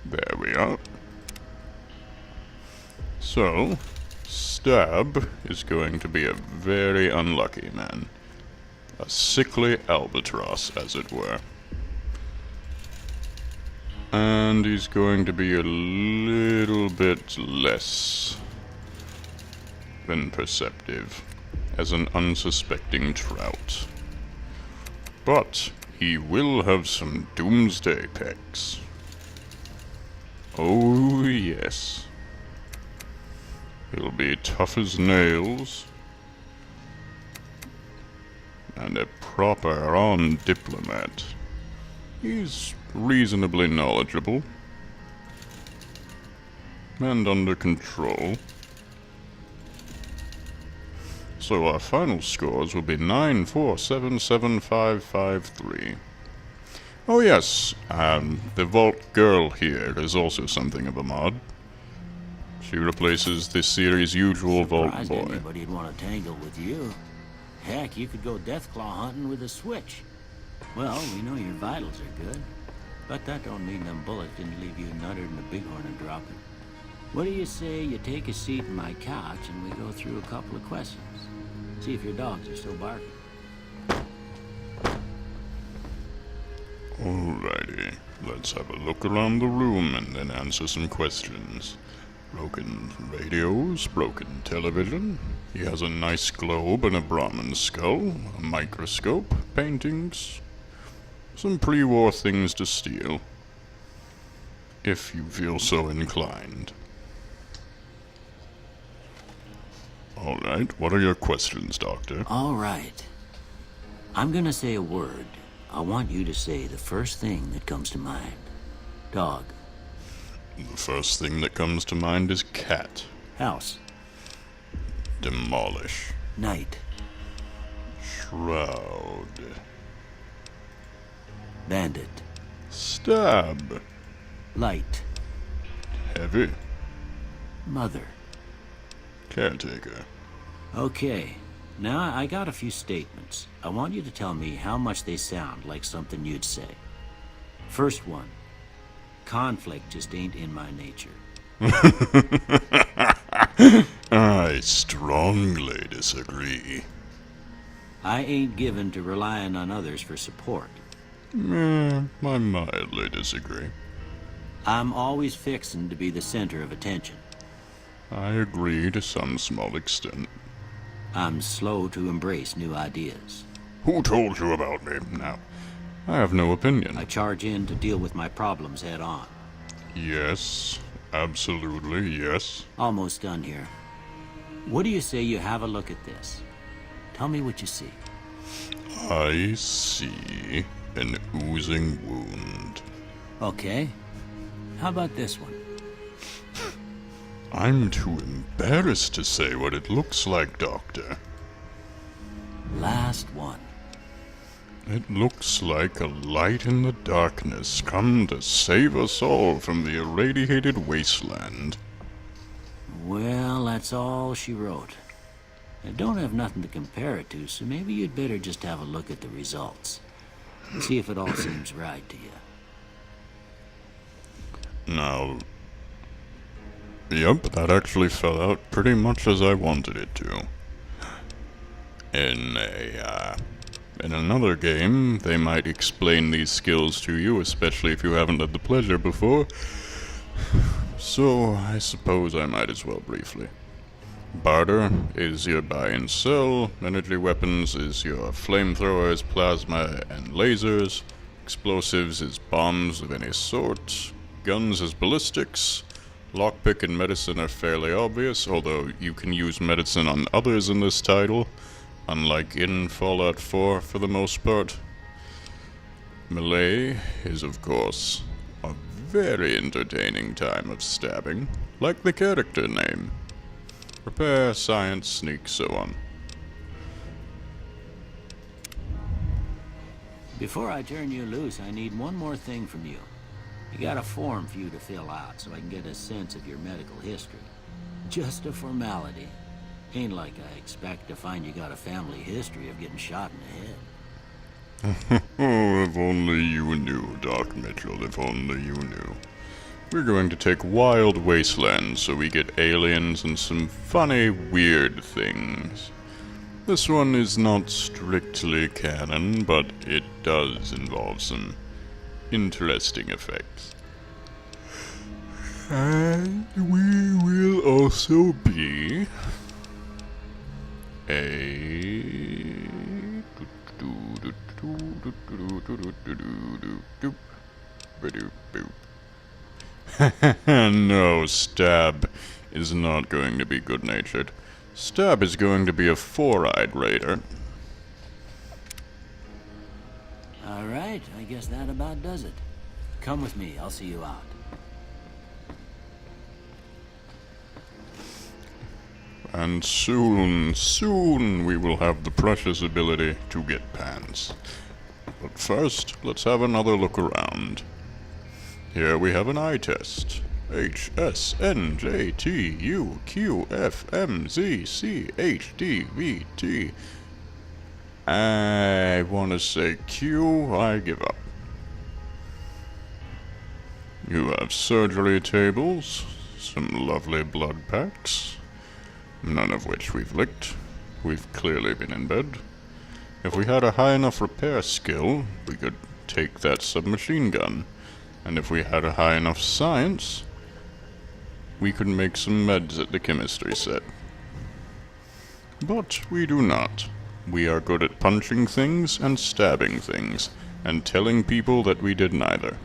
There we are. So, Stab is going to be a very unlucky man. A sickly albatross, as it were. And he's going to be a little bit less than perceptive as an unsuspecting trout. But he will have some doomsday pecs. Oh, yes. He'll be tough as nails. And a proper-on diplomat. He's reasonably knowledgeable. And under control. So our final scores will be 9, 4, 7, 7, 5, 5, 3. Oh yes, the Vault Girl here is also something of a mod. She replaces this series' usual Vault Boy. Anybody'd want to tangle with you. Heck, you could go Deathclaw hunting with a switch. Well, we know your vitals are good, but that don't mean them bullets didn't leave you nuttered in the bighorn and dropping. What do you say you take a seat in my couch and we go through a couple of questions? See if your dogs are still barking. Alrighty, let's have a look around the room and then answer some questions. Broken radios, broken television. He has a nice globe and a Brahmin skull, a microscope, paintings, some pre-war things to steal. If you feel so inclined. Alright, what are your questions, Doctor? Alright. I'm gonna say a word. I want you to say the first thing that comes to mind. Dog. The first thing that comes to mind is cat. House. Demolish. Night. Shroud. Bandit. Stab. Light. Heavy. Mother. Caretaker. Okay. Now, I got a few statements. I want you to tell me how much they sound like something you'd say. First one. Conflict just ain't in my nature. I strongly disagree. I ain't given to relying on others for support. I mildly disagree. I'm always fixin' to be the center of attention. I agree to some small extent. I'm slow to embrace new ideas. Who told you about me? Now, I have no opinion. I charge in to deal with my problems head on. Yes, absolutely, yes. Almost done here. What do you say you have a look at this? Tell me what you see. I see an oozing wound. Okay. How about this one? I'm too embarrassed to say what it looks like, Doctor. Last one. It looks like a light in the darkness come to save us all from the irradiated wasteland. Well, that's all she wrote. I don't have nothing to compare it to, so maybe you'd better just have a look at the results. See if it all seems right to you. Now, yep, that actually fell out pretty much as I wanted it to. In another game, they might explain these skills to you, especially if you haven't had the pleasure before. So, I suppose I might as well briefly. Barter is your buy and sell. Energy weapons is your flamethrowers, plasma, and lasers. Explosives is bombs of any sort. Guns is ballistics. Lockpick and medicine are fairly obvious, although you can use medicine on others in this title, unlike in Fallout 4 for the most part. Melee is, of course, a very entertaining time of stabbing, like the character name. Repair, science, sneak, so on. Before I turn you loose, I need one more thing from you. You got a form for you to fill out so I can get a sense of your medical history. Just a formality. Ain't like I expect to find you got a family history of getting shot in the head. Oh, if only you knew, Doc Mitchell, if only you knew. we're going to take Wild Wasteland so we get aliens and some funny, weird things. This one is not strictly canon, but it does involve some interesting effects. And we will also be No, Stab is not going to be good-natured. Stab is going to be a four-eyed raider. All right, I guess that about does it. Come with me, I'll see you out. And soon we will have the precious ability to get pants. But first, let's have another look around. Here we have an eye test. H, S, N, J, T, U, Q, F, M, Z, C, H, D, V, T. I want to say Q, I give up. You have surgery tables, some lovely blood packs, none of which we've licked. We've clearly been in bed. If we had a high enough repair skill, we could take that submachine gun. And if we had a high enough science, we could make some meds at the chemistry set. But we do not. We are good at punching things and stabbing things, and telling people that we did neither.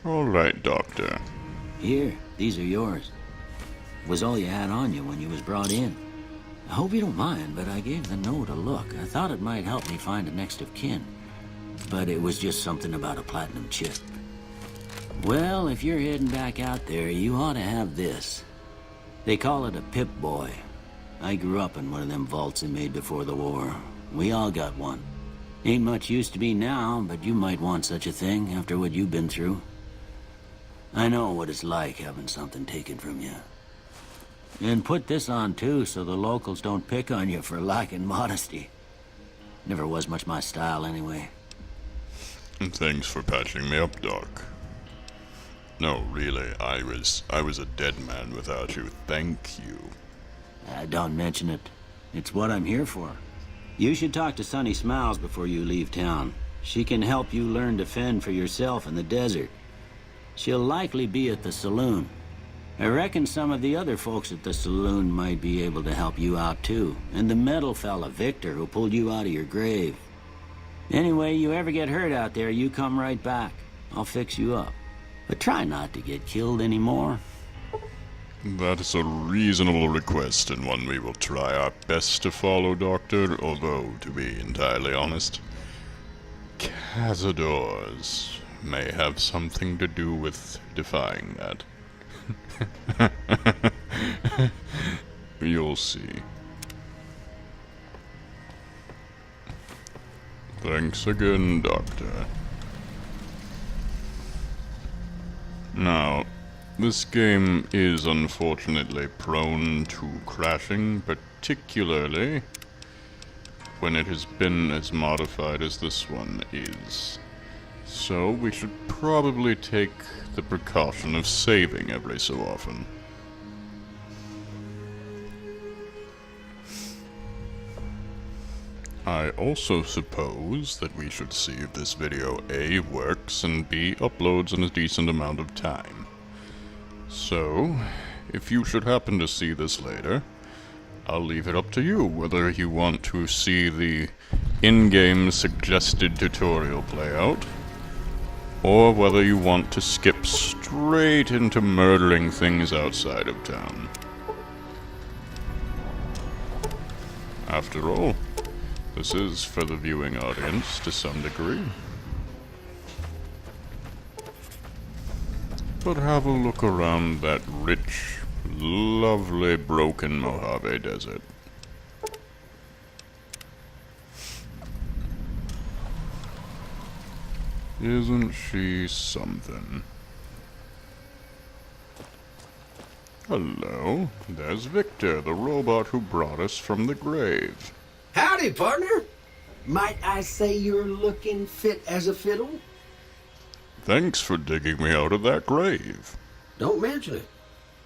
Alright, Doctor. Here, these are yours. Was all you had on you when you was brought in. I hope you don't mind, but I gave the note a look. I thought it might help me find a next of kin. But it was just something about a platinum chip. Well, if you're heading back out there, you ought to have this. They call it a Pip-Boy. I grew up in one of them vaults they made before the war. We all got one. Ain't much use to me now, but you might want such a thing after what you've been through. I know what it's like having something taken from you. And put this on too, so the locals don't pick on you for lacking modesty. Never was much my style anyway. And thanks for patching me up, Doc. No, really, I was a dead man without you. Thank you. Don't mention it. It's what I'm here for. You should talk to Sunny Smiles before you leave town. She can help you learn to fend for yourself in the desert. She'll likely be at the saloon. I reckon some of the other folks at the saloon might be able to help you out too. And the metal fella, Victor, who pulled you out of your grave. Anyway, you ever get hurt out there, you come right back. I'll fix you up. But try not to get killed anymore. That is a reasonable request, and one we will try our best to follow, Doctor, although, to be entirely honest, cazadors may have something to do with defying that. You'll see. Thanks again, Doctor. Now, this game is unfortunately prone to crashing, particularly when it has been as modified as this one is. So we should probably take the precaution of saving every so often. I also suppose that we should see if this video A works and B uploads in a decent amount of time. So, if you should happen to see this later, I'll leave it up to you whether you want to see the in-game suggested tutorial play out, or whether you want to skip straight into murdering things outside of town. After all, this is for the viewing audience to some degree. But have a look around that rich, lovely broken Mojave Desert. Isn't she something? Hello, there's Victor, the robot who brought us from the grave. Howdy, partner. Might I say you're looking fit as a fiddle? Thanks for digging me out of that grave. Don't mention it.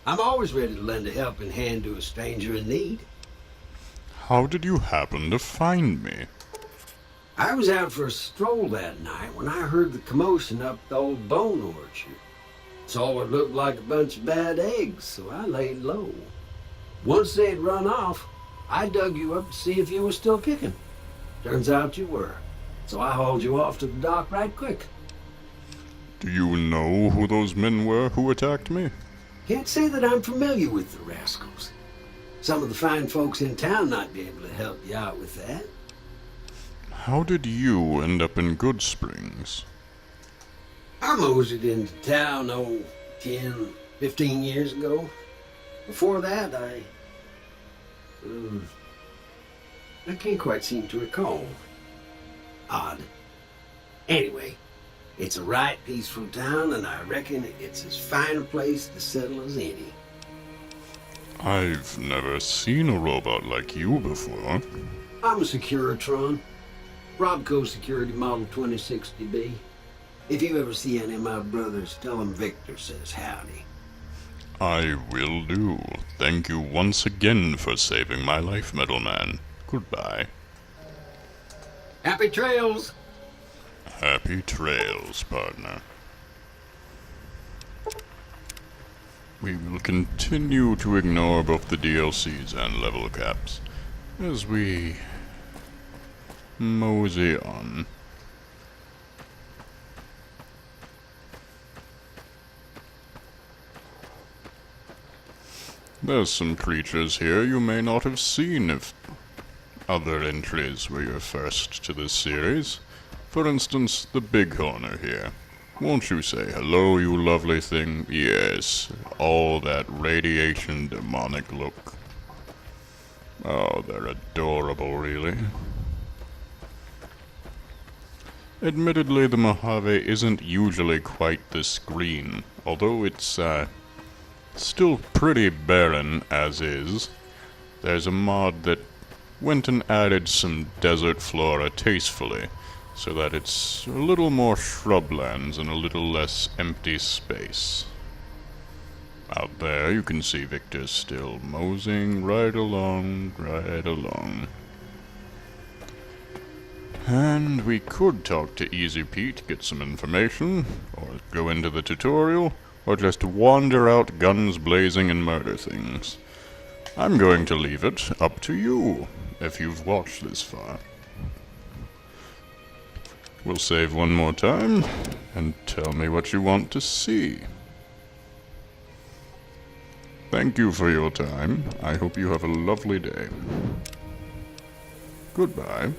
I'm always ready to lend a helping hand to a stranger in need. How did you happen to find me? I was out for a stroll that night when I heard the commotion up the old bone orchard. Saw what looked like a bunch of bad eggs, so I laid low. Once they'd run off, I dug you up to see if you were still kicking. Turns out you were, so I hauled you off to the dock right quick. Do you know who those men were who attacked me? Can't say that I'm familiar with the rascals. Some of the fine folks in town might be able to help you out with that. How did you end up in Good Springs? I moseyed into town, 10, 15 years ago. Before that, I can't quite seem to recall. Odd. Anyway, it's a right peaceful town, and I reckon it's as fine a place to settle as any. I've never seen a robot like you before. I'm a Securitron. Robco Security Model 2060B. If you ever see any of my brothers, tell them Victor says howdy. I will do. Thank you once again for saving my life, Metalman. Goodbye. Happy trails! Happy trails, partner. We will continue to ignore both the DLCs and level caps as we mosey on. There's some creatures here you may not have seen if other entries were your first to this series. For instance, the Bighorner here. Won't you say hello, you lovely thing? Yes, all that radiation demonic look. Oh, they're adorable, really. Admittedly, the Mojave isn't usually quite this green, although it's, still pretty barren as is. There's a mod that went and added some desert flora tastefully, so that it's a little more shrublands and a little less empty space. Out there you can see Victor still moseying right along, right along. And we could talk to Easy Pete, get some information, or go into the tutorial, or just wander out guns blazing and murder things. I'm going to leave it up to you, if you've watched this far. We'll save one more time, and tell me what you want to see. Thank you for your time. I hope you have a lovely day. Goodbye.